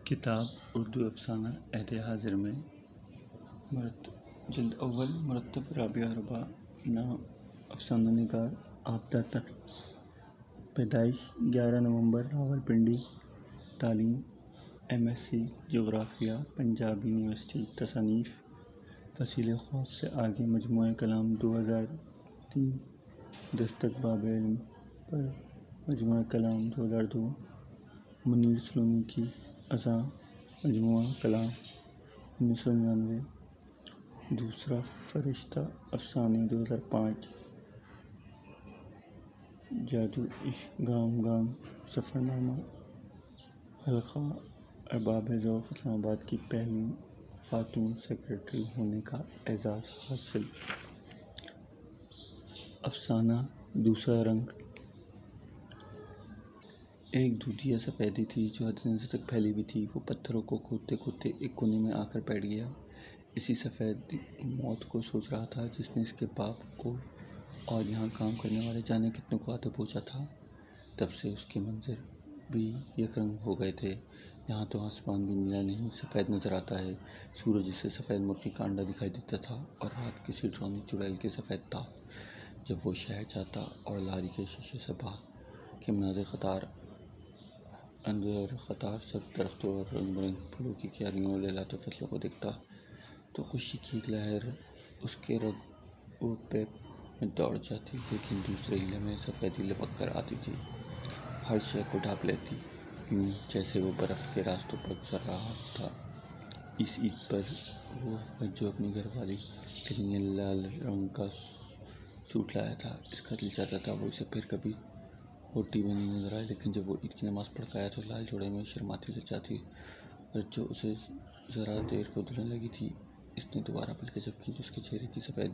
किताब उर्दू अफ़साना अहद हाज़िर में जिल्द अव्वल मुरत्तब राबिया रुबा नाम अफ़साना निगार आपदा तक। पैदाइश 11 नवंबर रावलपिंडी। तालीम MSc जोग्राफ़िया पंजाब यूनिवर्सिटी। तसनीफ़ फसील ख्वाब से आगे मजमूआ कलाम 2003। दस्तक बाब इल्म पर मजमूआ कलाम 2002। मुनीर सलूनी की अज़ा मजमूआ कलाम 1999। दूसरा फरिश्ता अफ़साने 2005। जादू इश्क गाम गाम सफ़रनामा हल्का अरबाब ज़ौक़ इस्लामाबाद की पहली ख़ातून सेक्रेटरी होने का एज़ाज़ हासिल। अफ़साना दूसरा रंग। एक दूधिया सफ़ेदी थी जो हद नज़र तक फैली हुई थी। वो पत्थरों को खोदते खोदते एक कोने में आकर बैठ गया। इसी सफ़ेद मौत को सोच रहा था जिसने इसके बाप को और यहाँ काम करने वाले जाने कितने को आते पहुँचा था। तब से उसके मंजर भी यकरंग हो गए थे। यहाँ तो आसमान भी नीला नहीं सफ़ेद नज़र आता है। सूरज जिससे सफ़ेद मुर्गी का अंडा दिखाई देता था और रात किसी ड्रोनी चुड़ैल के सफ़ेद था। जब वो शहर जाता और लारी के शीशे से बाहर के मनाज़िर कतार अंदर कतार सब दरख्तों और रंग बिरंग फूलों की क्यारियों और लहलहाते फसलों को देखता तो खुशी की एक लहर उसके रगों पे में दौड़ जाती। लेकिन दूसरे ही लम्हे सफ़ेदी लपक कर आती थी, हर शय को ढाँप लेती, यूं जैसे वो बर्फ़ के रास्तों पर गुजर रहा था। इस ईद पर वो जो अपनी घरवाली के लिए लाल रंग का सूट लाया था, इसका दिल चाहता था वो इसे फिर कभी होटी बनी नजर आए। लेकिन जब वो ईद की नमाज़ पढ़ कर आया तो लाल जोड़े में शर्माती लजाती और जो उसे ज़रा देर को दुल्हन लगी थी, इसने दोबारा पलकें झपकी तो उसके चेहरे की सफ़ेद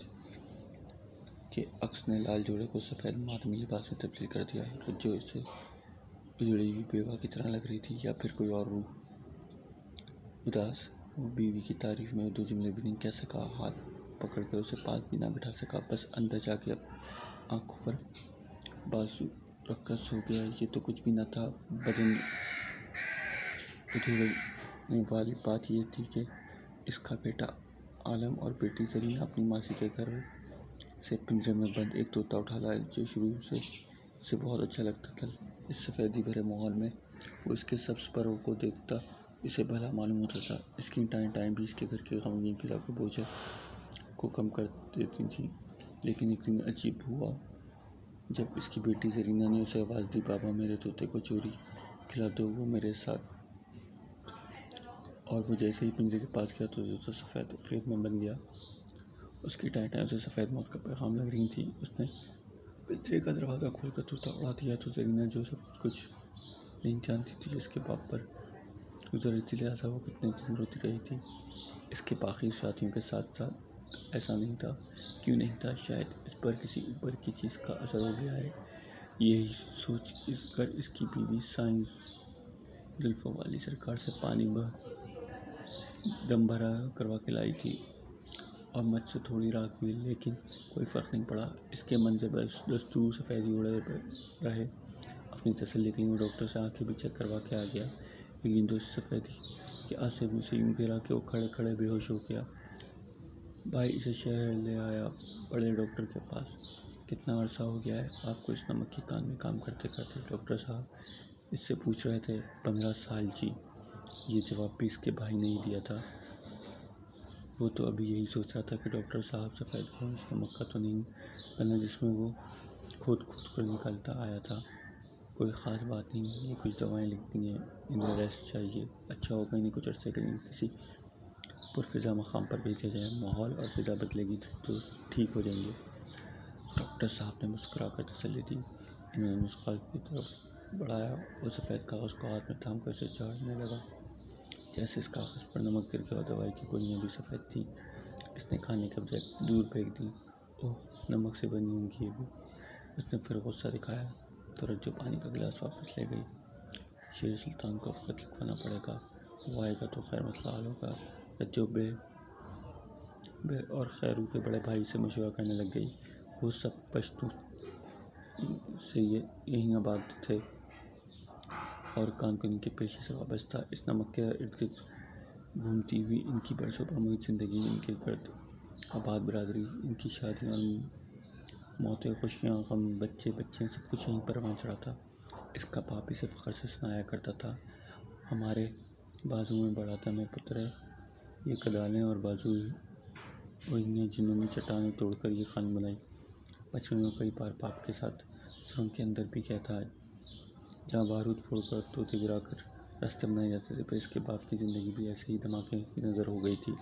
के अक्स ने लाल जोड़े को सफ़ेद मातमी लिबास में तब्दील कर दिया। जो इसे उजड़ी हुई बेवा की तरह लग रही थी या फिर कोई और रूह। उदास वो बीवी की तारीफ़ में 2 जुमले भी नहीं कह सका, हाथ पकड़कर उसे पास भी ना बिठा सका, बस अंदर जाके आंखों पर बाजू रखकर सो गया। ये तो कुछ भी न था। बदन उधेड़ने वाली बात यह थी कि इसका बेटा आलम और बेटी ज़रीना अपनी मासी के घर से पिंजरे में बंद एक तोता उठा लाए जो शुरू से इसे बहुत अच्छा लगता था। इस सफ़ेदी भरे माहौल में वो इसके सब्ज़ परों को देखता इसे भला मालूम होता था। इसकी टाएं भी इसके घर की गमगीन फ़िज़ा के बोझ को कम कर देती थी। लेकिन एक दिन अजीब हुआ जब इसकी बेटी ज़रीना ने उसे आवाज़ दी, बाबा मेरे तोते को चोरी खिला दो, वो मेरे साथ। और वो जैसे ही पिंजरे के पास गया तो तोता सफ़ेद फ्रेम में बन गया। उसकी टाएं उसे सफ़ेद मौत का पैगाम लग रही थी। उसने पिंजरे का दरवाज़ा खोलकर तोता उड़ा दिया तो ज़रीना जो सब कुछ नहीं जानती थी जिसके बाप पर गुजर रही थी, लिहाजा वो कितने दिन रोती रही थी। इसके बाकी साथियों के साथ साथ ऐसा नहीं था। क्यों नहीं था? शायद इस पर किसी ऊपर की चीज़ का असर हो गया है। यही सोच इसकी बीवी साइंस जुल्फ़ों वाली सरकार से पानी दम भरा करवा के लाई थी और मत से थोड़ी राख हुई, लेकिन कोई फ़र्क नहीं पड़ा। इसके मन से बस दस्तूर सफ़ेदी उड़े रहे। अपनी तसल्ली के लिए वो डॉक्टर से आंखें भी चेक करवा के आ गया। लेकिन तो सफ़ेदी के आंसू में से यूं गिरा कि वो खड़े खड़े बेहोश हो गया। भाई इसे शहर ले आया, बड़े डॉक्टर के पास। कितना अरसा हो गया है आपको इस नमक की कान में काम करते करते? डॉक्टर साहब इससे पूछ रहे थे। 15 साल जी। ये जवाब भी इसके भाई ने ही दिया था। वो तो अभी यही सोच रहा था कि डॉक्टर साहब सफ़ेद खून इस नमक का तो नहीं बना जिसमें वो खोद कर निकलता आया था। कोई ख़ास बात नहीं, ये कुछ दवाएं लिख दी हैं, इन्हें रेस्ट चाहिए। अच्छा होगा इन्हें कुछ अर्से के लिए किसी पुरफ़िज़ा मकाम पर भेजा जाए। माहौल और फ़िज़ा बदलेगी तो ठीक हो जाएंगे। डॉक्टर साहब ने मुस्कुराकर तसल्ली दी। इन्होंने नुस्खा की तरफ बढ़ाया। वो सफ़ेद कागज़ को हाथ में थाम कर उसे झाड़ने लगा। जैसे इस कागज़ पर नमक गिर गया और दवाई की गोलियां भी सफ़ेद थीं। इसने खाने के बजाय दूर फेंक दी। ओह, नमक से बनी होंगी ये भी। उसने फिर गुस्सा दिखाया तो रज्जो पानी का गिलास वापस ले गई। शेर सुल्तान को खत लिखवाना पड़ेगा, वो आएगा तो खैर मसला हल होगा। रज्जो बे और खैरू के बड़े भाई से मशवरा करने लग गई। वो सब पश्तू से यहीं आबाद थे। और कानकुनी के पेशे से वाबस्ता इस नमक के इर्द गिर्द घूमती हुई इनकी बरसों पर मुहित ज़िंदगी, इनके गर्द आबाद बरादरी, इनकी शादियाँ और मौतें, खुशियाँ, गम, बच्चे बच्चे सब कुछ यहीं परवान चढ़ा था। इसका बाप इसे फ़ख्र से सुनाया करता था, हमारे बाजू में बड़ा था मैं पुत्र है। ये कदालें और बाजू वही हैं जिन्होंने चट्टानें तोड़कर ये खान बनाई। बचपन में कई बार बाप के साथ सुरंग के अंदर भी गया था, जहाँ बारूद फोड़कर तोते गिराकर रास्ते बनाए जाते थे। पर इसके बाप की ज़िंदगी भी ऐसे ही धमाके की नज़र हो गई थी।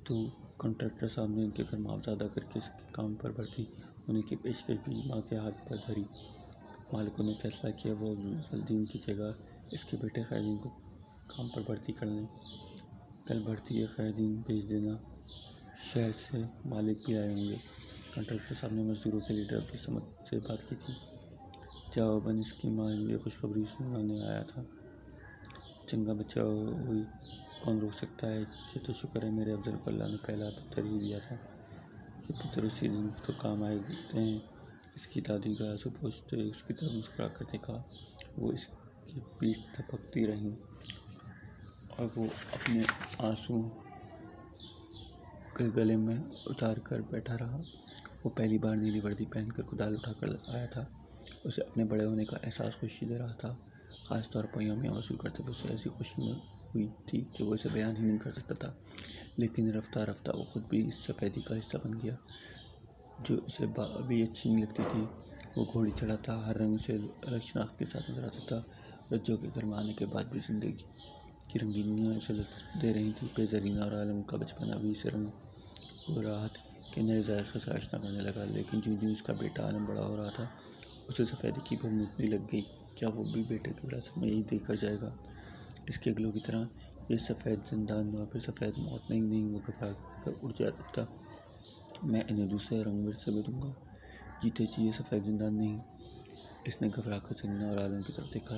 तो कॉन्ट्रैक्टर साहब ने इनके घर मुआवजा अदा करके इसके काम पर भर्ती होने की पेशकश भी माँ के हाथ पर धरी। मालिकों ने फैसला किया वो जल्दी इनकी जगह इसके बेटे खैरदीन को काम पर भर्ती कर लें। कल भर्ती है, खैरदीन भेज देना, शहर से मालिक भी आए होंगे। कॉन्ट्रैक्टर साहब ने मजदूरों के लीडर अब्दुल समद से बात की थी। जवाबन इसकी माँ ये खुशखबरी सुनाने आया था। चंगा बच्चा हुई कौन रोक सकता है, ये तो शुक्र है मेरे अफजल को अल्लाह ने पहला पुत्र ही दिया था। ये पुत्र उसी दिन तो काम आए हैं। इसकी दादी का आंसू पोंछते उसकी तरफ मुस्कुरा कर देखा। वो इसकी पीठ थपकती रही और वो अपने आंसू गले में उतार कर बैठा रहा। वो पहली बार नीली वर्दी पहनकर कुदाल उठाकर आया था। उसे अपने बड़े होने का एहसास खुशी दे रहा था। ख़ास तौर पर यौमिया वसूल करते हुए उसे ऐसी खुशी में हुई थी कि वो इसे बयान ही नहीं कर सकता था। लेकिन रफ्ता रफ्ता वो खुद भी इस सफ़ेदी का हिस्सा बन गया जो उसे अभी अच्छी नहीं लगती थी। वो घोड़ी चढ़ा था, हर रंग से अलग शनाख्त के साथ नजर आता था। रज्जो के घर में आने के बाद भी ज़िंदगी की रंगीनियाँ उसे लुत्फ़ दे रही थी। बेज़रीना और आलम का बचपन अभी से रंग हो रहा था कि नए जायक़े से आशना करने लगा। लेकिन जो उसका बेटा आलम बड़ा हो रहा था, उसे सफ़ेदी की भूख मिटने लग गई। क्या वो भी बेटे की विरासत में यही देकर जाएगा? इसके अगलों की तरह ये सफ़ेद ज़िंदान वहाँ पर सफ़ेद मौत नहीं वो घबरा कर उड़ जाता था। मैं इन्हें दूसरे रंग से भी दूँगा, जीते जी ये सफ़ेद ज़िंदान नहीं। इसने घबरा कर जरीना और आलम की तरफ देखा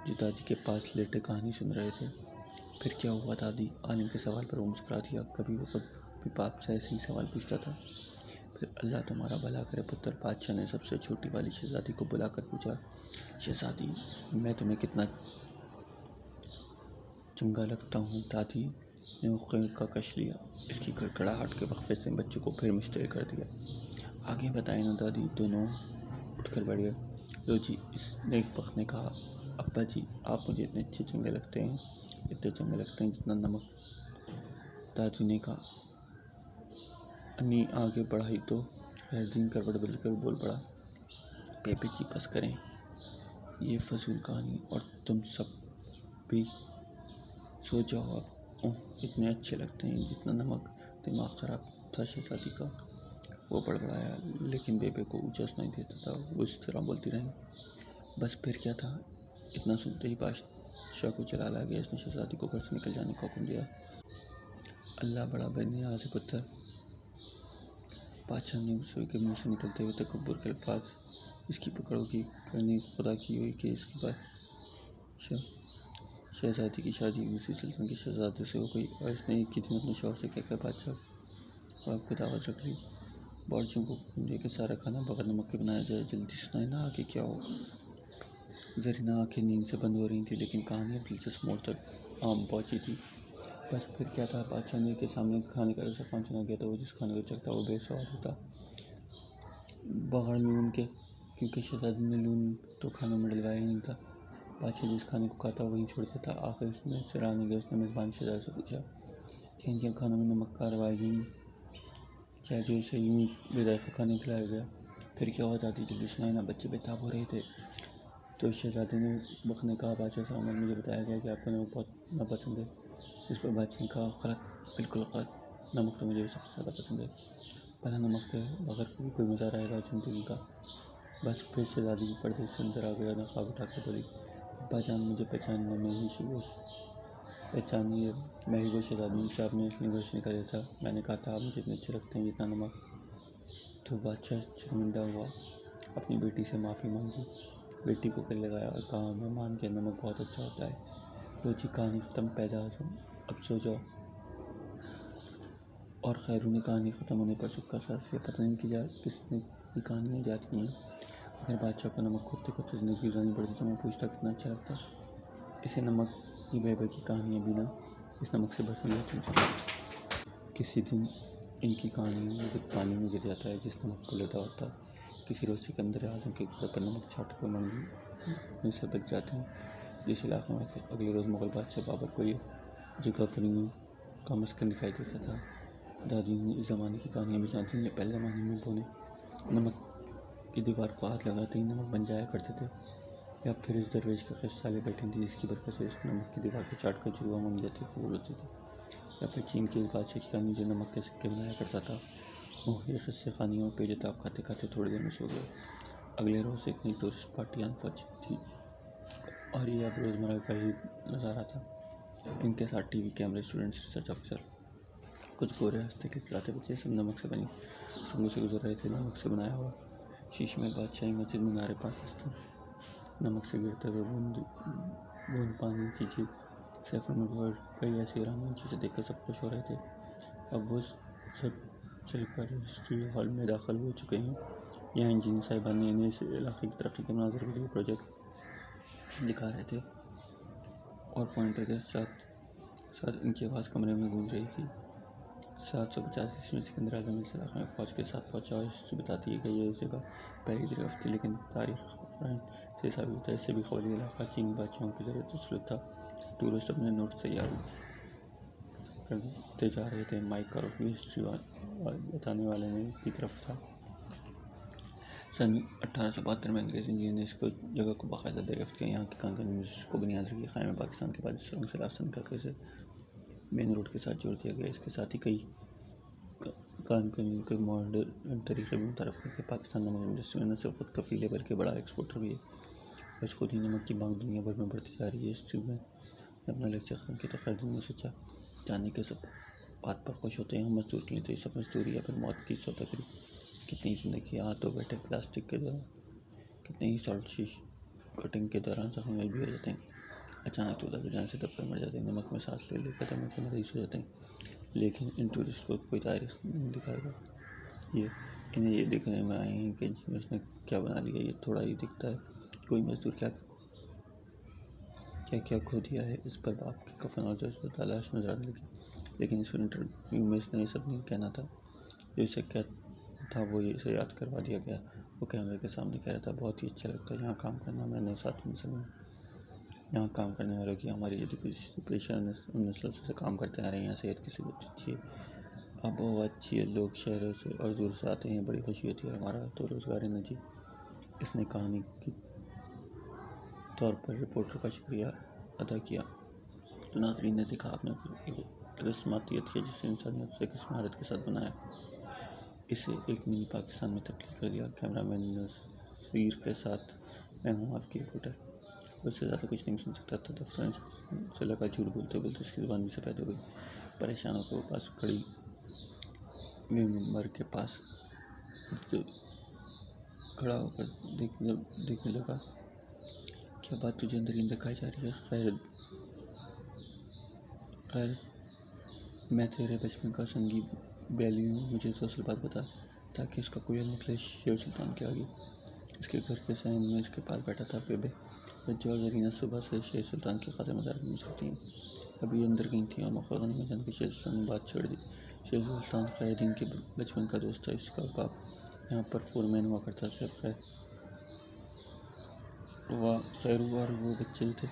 जो दादी के पास लेटे कहानी सुन रहे थे। फिर क्या हुआ दादी? आलिम के सवाल पर वो मुस्कुरा दिया। कभी वो खुद भी बाप से ऐसे ही सवाल पूछता था। फिर अल्लाह तुम्हारा भला करे पुत्र, बादशाह ने सबसे छोटी वाली शहज़ादी को बुलाकर पूछा। शहज़ादी, मैं तुम्हें कितना चंगा लगता हूँ। दादी ने मुक्के का कश लिया। इसकी गड़गड़ाहट के वक्फे से बच्चों को फिर मुश्तिल कर दिया। आगे बताए ना दादी। दोनों उठकर बैठ गए। लो जी, इस नेकबख्त ने कहा। अब्बा जी, आप मुझे इतने अच्छे चंगे लगते हैं, इतने चंगे लगते हैं जितना नमक। दादी ने कहा। अन्नी आगे बढ़ाई तो खैरदीन करवट बदलकर बोल पड़ा। बेबी जी बस करें ये फजूल कहानी और तुम सब भी सो जाओ अब। ओह, इतने अच्छे लगते हैं जितना नमक। दिमाग ख़राब था शहज़ादी का। वो बड़बड़ाया, लेकिन बेबे को ऊँचा सुनाई देता था। वो इस तरह बोलती रही। बस फिर क्या था? इतना सुनते ही बादशाह को चला ला गया। इसने शहज़ादी को घर से निकल जाने का हुक्म दिया। अल्लाह बड़ा बने यहाँ से पुत्र। बादशाह ने गुस्से के मुँह से निकलते हुए तकब्बुर के अल्फाज इसकी पकड़ोगी करनी खुदा की हुई कि इसके बाद शहज़ादी की शादी दूसरी सल्तनत के शहज़ादे से हो गई और इसने एक ही दिन अपने शौहर से कहकर बादशाह आपको दावत रख ली। बावर्चियों को हुक्म दिया कि सारा खाना बगैर नमक के बनाया जाए। जल्दी सुनाए ना आगे क्या होगा। जरीना आंखें नींद से बंद हो रही थी, लेकिन कहानी अब दिलचस्प मोड़ तक पहुँची थी। बस फिर क्या था? बादशाह ने के सामने खाने का ऐसा पान चुना गया था। वो जिस खाने को चखता वो बेस्वाद होता बगैर लून के, क्योंकि शहज़ादी ने लून तो खाने में डलवाया ही नहीं था। बादशाह जिस खाने को खाता वहीं छोड़ देता। आखिर उसमें सिराने गया। उसने मेज़बान शहज़ादी से पूछा, क्या इनके खानों में नमक का रवाज नहीं क्या जो इसे यूँ बेदायका खाने खिलाया गया? फिर क्या हुआ दादी? जल्दी सुनाए ना, बच्चे बेताब हो रहे थे। तो शहज़ादी ने वक्त ने कहा, बादशाह साहब मुझे बताया गया कि आपको नमक बहुत नापसंद है। इस पर बादशाह ने कहा, गलत, बिल्कुल गलत। नमक तो मुझे सबसे ज़्यादा पसंद है। भला नमक के बगैर कोई मज़ा रहेगा ज़िंदगी का। बस फिर शहज़ादी पर्दे से अंदर आ गया। नकाब उठाकर बोली, अब्बा जान मुझे पहचानिए, मैं ही वो शहज़ादी जिसे आपने अपने घर से निकाला था। मैंने कहा था आप मुझे इतने अच्छे लगते हैं जितना नमक। तो बादशाह शर्मिंदा हुआ, अपनी बेटी से माफ़ी मांगी, बेटी को गले लगाया और कहा, मैं मान गया नमक बहुत अच्छा होता है। लो जी, कहानी ख़त्म, पैदा अब सो जाओ। और खैरू ने कहानी ख़त्म होने पर चुपका सांस लिया। पता नहीं कि किसने की कहानियाँ जाती हैं। अगर बादशाह को नमक खोदते खोदते ज़िंदगी गुजारनी पड़ती तो मैं पूछता कितना अच्छा लगता। इसे नमक की बेबे की कहानियाँ भी ना इस नमक से भरपूर होती थी। किसी दिन इनकी कहानी में एक पानी में गिर जाता है जिस नमक को लेता होता है। किसी रोसी के अंदर आदम के ऊपर पर नमक छाट कर मंडी से बच जाते हैं जिस इलाके में थे। अगले रोज़ मुगल बादशाह बाबर को ये जगह परियों का मस्कन दिखाई देता था। दादी इस ज़माने की कहानियाँ भी जानती हैं। पहले ज़माने में बोने नमक की दीवार को हाथ लगाते ही नमक बन जाया करते थे। या फिर इस दरवेश के कई साले बैठी थी जिसकी बरकत से इस नमक की दीवार को चाट कर जुआ मंग जाती कबूल होती थी। या फिर चीन के इस बादशाह की कहानी जो नमक के सिक्के बनाया करता था। मुख्य किस्से कहानियों पे जताब खाते खाते थोड़ी देर में सो गए। अगले रोज़ एक नई टूरिस्ट पार्टी आन पहुंची थी और ये अब रोज़मर्रा का ही नज़ारा था। इनके साथ टीवी कैमरे, स्टूडेंट्स, रिसर्च ऑफिसर, कुछ गोरे हंसते खिलखिलाते बच्चे सब नमक से बनी सुरंगों से गुजर रहे थे। नमक से बनाया हुआ शीश में बादशाही मस्जिद मीनारे पाकिस्तान नमक से गिरते हुए बूंद बूंद पानी की झील सैफरों में भर कई ऐसी रामन चीज़ें देखकर सब खुश हो रहे थे। अब वो सब चलकर हिस्ट्री हॉल में दाखिल हो चुके हैं। यहाँ इंजीनियर साहिबान ने इन्हें इस इलाके की तरक्की के मनाज़र के लिए प्रोजेक्ट दिखा रहे थे और पॉइंटर के साथ साथ इनकी आवाज़ कमरे में गूंज रही थी। 750 ईस्वी में सिकंदर आज़म इस इलाके में फ़ौज के साथ पहुंचा और हिस्ट्री बताती है कि ये इस जगह पहली गिरफ्त थी। लेकिन तारीख से साबित होता है इससे भी कबीले इलाका चीनी बादशाहों की ज़रूरत सुलझ था। टूरिस्ट अपने नोट्स तैयार करते जा रहे थे। माइक और हिस्ट्री बताने वाले ने की तरफ था। सन 1872 में अंग्रेज़ इंजीनियर ने इसको जगह को बाकायदा दरियाफ्त किया। यहाँ की कानूनी यूनिवर्सिटी को बुनियाद रखी। क़याम पाकिस्तान के बाद इस सुरंग से रास्ता निकाल कर इसे मेन रोड के साथ जोड़ दिया गया। इसके साथ ही कई कानूनी के मॉडर्न तरीके भी मुतारफ़ करके पाकिस्तान नमक इंडस्ट्री में न सिर्फ खुद कफ़ील बल्कि बड़ा एक्सपोर्टर भी है। बस खुद ही नमक की मांग दुनिया भर में बढ़ती जा रही है। हिस्ट्री में अपना लेक्चर ख़त्म किया तो खैर दिन में सोचा जानने के सब बात पर खुश होते हैं। हम मजदूर के लिए तो ये सब मजदूरी या फिर मौत की सौदागरी। कितनी ज़िंदगी हाथ तो बैठे प्लास्टिक के दौरान, कितने ही सॉल्ट शीश कटिंग के दौरान जख्मी भी हो जाते हैं। अचानक तो दबे जाने से दबकर मर जाते हैं। नमक में सांस ले लेकर दम के मरीज हो जाते हैं। लेकिन इन टूरिस्ट को कोई तारीख नहीं दिखाएगा। इन्हें ये देखने में आए हैं कि उसने क्या बना लिया। ये थोड़ा ही दिखता है कोई मजदूर क्या क्या क्या खो दिया है। इस पर बाप की कफन और तलाश नजर आने लगी। लेकिन इस इंटरव्यू में इसने ये सब नहीं कहना था। जो इसे क्या था वो इसे याद करवा दिया गया। वो कैमरे के सामने कह रहा था, बहुत ही अच्छा लगता है यहाँ काम करना। मैंने 7 साल यहाँ काम करने वालों की हमारी एजुकेशन पेशा नस्लों से काम करते आ रहे हैं। यहाँ सेहत की सूरत अच्छी है, अब वो अच्छी है। लोग शहरों से और दूर से आते हैं, बड़ी खुशी होती है। हमारा तो रोज़गार है न जी। इसने कहानी की तौर पर रिपोर्टर का शुक्रिया अदा किया। तो नाज़रीन ने देखा आपने एक रस्मातियत है जिसे इंसानियत से किस महारत के साथ बनाया। इसे एक मिनी पाकिस्तान में तब्दील कर दिया। कैमरामैन नसीर के साथ मैं हूँ आपकी रिपोर्टर। उससे ज़्यादा कुछ नहीं सुन सकता था। दफ्तर से लगा झूठ बोलते बोलते उसकी ज़ुबान भी सफ़ेद हो गई। परेशान होकर वो पास खड़ी मेंबर के पास खड़ा होकर देखने लगा। क्या बात तुझे अंदर ही दिखाई जा रही है? खैर मैं तेरे बचपन का संगी बैली हूँ। मुझे तो असल बात बता ताकि उसका कोई निकले शेर सुल्तान के आगे। इसके घर के सहन में इसके पास बैठा था बेबे बच्चे और जरीना सुबह से शेर सुल्तान की खातिर मजाक नहीं सकती हैं। अभी अंदर गई थी और मखौगन में जान के शेर सुल्तान ने बात छोड़ दी। शेर सुल्तान खैरुद्दीन के बचपन का दोस्त था। इसका बाप यहाँ पर फोरमैन हुआ करता था। खैरू और वो बच्चे ही थे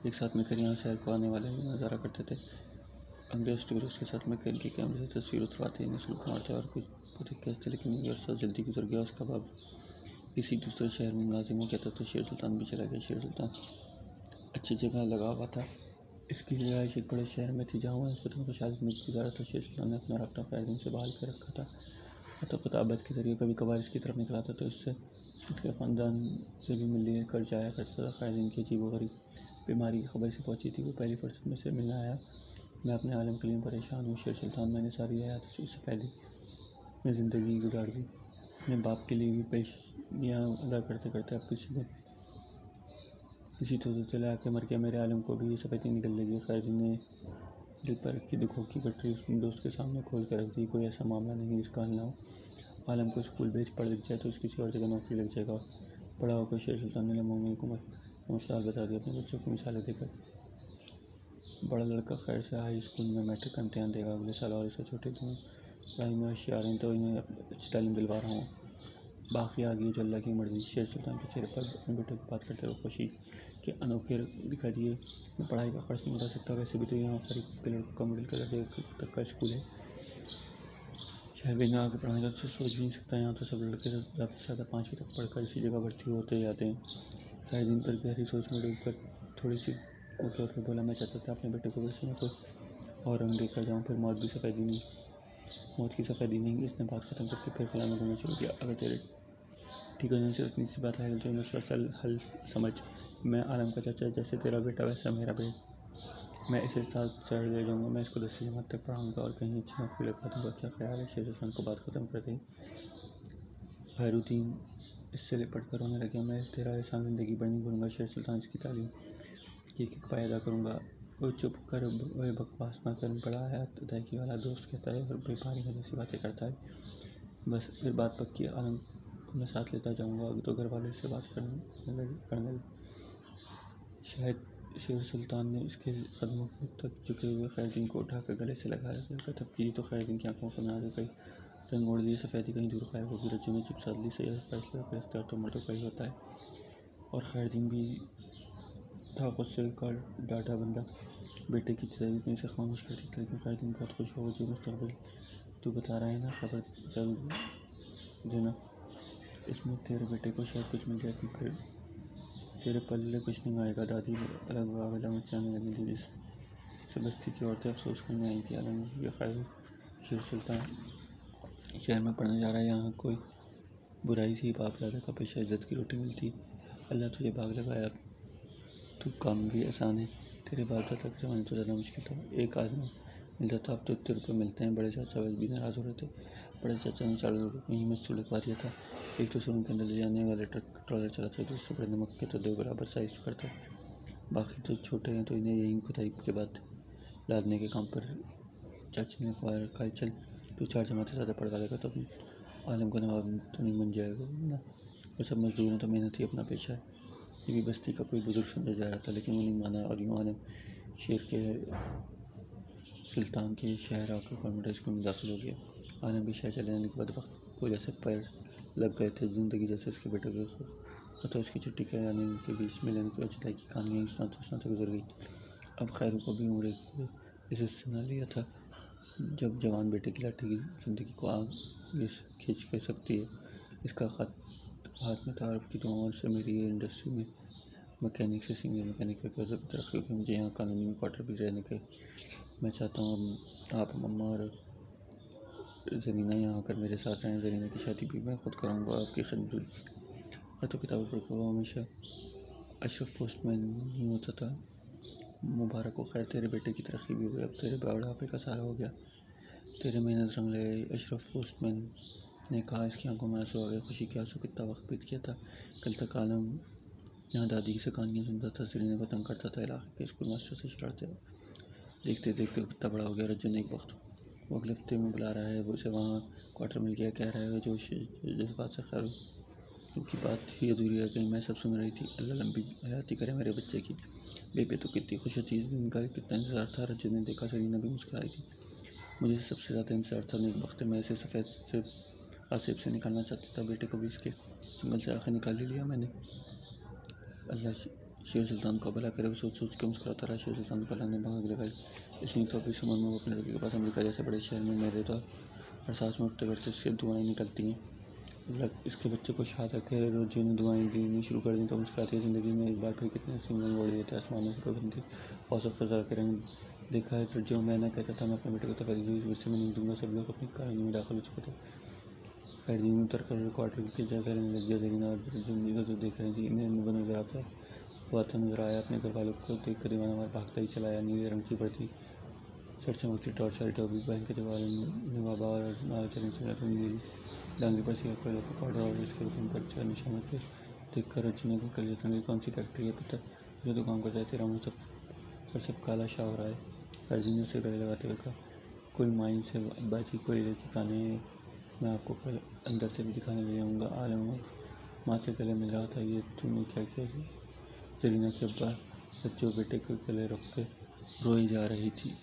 एक साथ मिलकर यहाँ शहर को आने वाले नज़ारा करते थे। अंग्रेज टूरिस्ट के साथ मिलकर इनके कैमरे से तस्वीर उतरवाते, इन्हें सुलग मारते और कुछ बुरे कहते। लेकिन ये अरसा जल्दी गुजर गया। उसका बाप किसी दूसरे शहर में मुलाजिम हो गया था तो शेर सुल्तान भी चला गया। शेर सुल्तान अच्छी जगह लगा हुआ था। इसकी रिहाइश एक बड़े शहर में थी जहाँ वह खुद खुशहाल जिंदगी गुजारा था। शेर सुल्तान ने अपना रब्ता खैरुद्दीन से बहाल कर रखा था। तो किताबत के जरिए कभी कभार इसकी तरफ निकला था तो इससे इसके ख़ानदान से भी मिलने कर जाया करता था। खैरुद्दीन की अजीब गरीब बीमारी की खबर से पहुंची थी। वो पहली फुर्सत में से मिलने आया। मैं अपने आलम के लिए परेशान हूँ शेर सुल्तान। मैंने सारी हयात इससे पहले मैं ज़िंदगी गुजार दी। अपने बाप के लिए भी पेशियाँ अदा करते करते अब किसी तो चला के मर गया। मेरे आलम को भी ये सफ़ेदी निकल लगी। खैरुद्दीन ने दिल पर रखी दुखों की गठरी उसने दोस्त के सामने खोल कर रख दी। कोई ऐसा मामला नहीं जिसका हल ना हो। आलम को स्कूल भेज पढ़ लिख जाए तो किसी और जगह नौकरी लग जाएगा। बड़ा होकर शेर सुल्तान ने लम्हों में हुकूमत का मसला बता दिया। अपने बच्चों को मिसालें देकर बड़ा लड़का खैर से हाई स्कूल में मैट्रिक का इम्तहान देगा अगले साल, और इससे छोटे दोनों पढ़ाई में होशियार हैं, तो इन्हें अच्छी तालीम दिलवा रहा हूँ। बाकी आगे जो अल्लाह की मर्जी। शेर सुल्तान के चेहरे पर अपने बेटे की बात करते हुए खुशी के अनोखे दिखा दिए। मैं पढ़ाई का खर्च नहीं उठा सकता, वैसे भी तो यहाँ गरीब के लड़कों का मिडिल क्लास तक का स्कूल है, शहर में आगे पढ़ाने का तो सोच भी नहीं सकता। यहाँ तो सब लड़के ज़्यादा से ज़्यादा 5वीं तक पढ़कर इसी जगह भर्ती होते जाते हैं। खैर दिन पर गहरी सोच में डूबकर थोड़ी सी ऊपर उठकर बोला, मैं चाहता था अपने बेटे को वैसे में कोई और रंग देखकर जाऊँ, फिर मौत की सफ़ेदी नहीं। इसने बात खत्म करके फिर खला में घूमना शुरू किया। अगर तेरे ठीक होने से इतनी सी बात है तो मशवरा हल समझ। मैं आलम का चाचा, जैसे तेरा बेटा वैसा मेरा बेटा। मैं इसे साथ शहर ले जाऊँगा, मैं इसको 10वीं जमात तक पढ़ाऊँगा और कहीं अच्छी नौकरी लगवा दूँगा। क्या ख्याल है? शेर सुल्तान को बात खत्म कर दी। खैरुद्दीन इससे लिपट कर रोने लगे। मैं तेरा एहसान ज़िंदगी भर नहीं भूलूंगा शेर सुल्तान, इसकी तालीम की एक पाया अदा करूँगा। वो चुप कर, वह बकवास ना कर, बड़ा है अदायगी वाला दोस्त कहता है और बेपारी है जैसी बातें करता है। बस फिर बात पक्की। आलम को मैं साथ लेता जाऊँगा। अभी तो घर वालों से बात करने लगे। शायद शेर सुल्तान ने इसके कदमों तक झुके हुए खैरुद्दीन को उठाकर गले से लगा लिया। तब तो खैरुद्दीन की आंखों को ना कई रंग मोड़ दिए। सफ़ेदी कहीं दूर गायब होगी। रज्जू में चुप साधली से यह फैसला का इख्तियार तो मर्दों का ही होता है। और खैरुद्दीन भी था गुस्से का डाटा बंदा। बेटे की तबीयत में इसे खामोश कर दी, लेकिन खैरुद्दीन बहुत खुश हो। जो मुस्तकबिल तू बता रहा है ना, खबर जरूर देना। इसमें तेरे बेटे को शायद कुछ मिल जाए, फिर तेरे पल्ले कुछ नहीं आएगा। दादी अलग वागला मचाने लगी थी, जिससे बस्ती की औरतें अफसोस करने आई थी। अलग ये खैर शेर सुल्तान शहर में पढ़ने जा रहा है, यहाँ कोई बुराई थी। बाप दादा का पेशा इज्जत की रोटी मिलती। अल्लाह तुझे भाग लगाया, तू काम भी आसान है। तेरे बाप दादा के ज़माने तो ज़्यादा मुश्किल था, एक आदमी मिलता था, अब तो इतने रुपये मिलते हैं। बड़े चाचा वैसे भी नाराज़ हो रहे थे। बड़े चाचा ने 4 रुपये ही में लिखवा दिया था। एक तो शोरूम के अंदर ले जाने वाले ट्रॉलर चलाते थे, दूसरे बड़े नमक के तो 2 बराबर साइज करते। बाकी तो छोटे हैं, तो इन्हें यही खुदाई के बाद लादने के काम पर चाची ने कहा, चल तू 4 जमातें ज़्यादा पढ़वा लेगा तो आलम को नवाब तो नहीं बन जाएगा ना। वो सब मजदूर हैं तो मेहनत ही अपना पेशा है। ये भी बस्ती का कोई बुजुर्ग समझा जा रहा था, लेकिन वो नहीं माना। और यूँ आलम शेर के सुल्तान के शहर आकर कॉन्वेंट स्कूल में दाखिल हो गया। आलम के शहर चले जाने के बाद वक्त को जैसे पैर लग गए थे। ज़िंदगी जैसे उसके बेटे के तो उसकी छुट्टी के आने के बीच मिलने की जुदाई की कहानियाँ सुनाते गुजर गई। अब खैरू को भी उम्र इसे सुना लिया था जब जवान बेटे की लाठी की ज़िंदगी को आगे खींच कर सकती है। इसका खत हाथ में था। अरब की दुआओं से मेरी ये इंडस्ट्री में मैकेनिक से सीनियर मैकेनिक की तरक्की होगी। मुझे यहाँ कानूनी में क्वार्टर भी रहने के मैं चाहता हूँ। आप मम्मा और ज़रीना यहाँ आकर मेरे साथ रहें। ज़रीना की शादी भी मैं खुद कराऊँगा। आपकी खिदमत। खतों किताबों पर वो हमेशा अशरफ पोस्टमैन ही होता था। मुबारक हो, खैर तेरे बेटे की तरक्की भी हुई, अब तेरे बुढ़ापे का सहारा हो गया, तेरे मेहनत रंग ले। अशरफ पोस्टमैन ने कहा। इसकी आंखों में आंसू आ गए। खुशी के आंसू। कितना वक्त बीत गया था। कल तक आलम यहाँ दादी से कहानियाँ सुनता था, ज़रीना को तंग करता था, इलाके के स्कूल मास्टर से शरारते। देखते देखते कितना बड़ा हो गया। रज्जू ने एक वक्त वो अगले हफ्ते में बुला रहा है। वो उसे वहाँ क्वार्टर मिल गया। कह रहा है जो जिस बात से खैर उनकी बात ही अधूरी रह गई। मैं सब सुन रही थी। अल्लाह लंबी हयाती करे मेरे बच्चे की। बेबे तो कितनी खुश होती। इस दिन का कितना इंतजार था। रज्जू ने देखा ज़रीना भी मुस्कुराई थी। मुझे सबसे ज़्यादा इंतजार था। एक वक्त मैं इसे सफ़ेद से आसिफ से निकालना चाहता था। बेटे को भी इसके जंगल से आखिर निकाल ही लिया मैंने। अल्लाह शेर सुल्तान को भला करे। वो सोच के मुस्कुराता रहा। शेर सुल्तान को अल्लाह ने भाग लगाई। इसलिए तो अभी समझ में वो अपने लड़के के पास अमेरिका जैसे बड़े शहर में मेरे तो हर सांस में उठते बैठते उससे दुआएं निकलती हैं। इसके बच्चे को शाद रखे। रोज़ ने दुआएं देनी शुरू कर दी तो मुस्कुराती है। ज़िंदगी में एक बार फिर कितने सिंगल ओढ़ लिए थे आसमानों के बंदे औसत फजा के रंग देखा है। जो मैं ना कहता था मैं अपने बेटे को तफरीज हुई वैसे मैं नहीं दूंगा। सब लोग अपनी कहानी में दाखिल हो चुके थे। खैर दिन उतर कर क्वार्टर की जगह रहने लग गया। ज़रीना और जो देख रही थी इन्हें अनुभव नजर आता वो आता नजर आया। अपने घर वालों को देख कर दीवाना मार भागता ही चलाया। नीले रंग की बढ़ती सर चमकती टॉर्च वाली टॉपी पहन के दीवार में बाबा और नारे चलने से नीली डांगे पर सिर पर पाउडर और इसके रूम पर चार निशानों के देख कर रचने को कर लेते हैं। कौन सी फैक्ट्री है पता जो तो काम करता है तेरा मुँह सब काला शाह हो रहा है। फर्जीने से गले लगाते हुए कहा। कोई माइन से बाजी कोई दिखाने मैं आपको कल अंदर से भी दिखाने ले जाऊँगा। आलम माँ से गले मिल रहा था। ये तूने क्या किया? जरीना के अब्बा बच्चे बेटे को गले रख के रोई जा रही थी।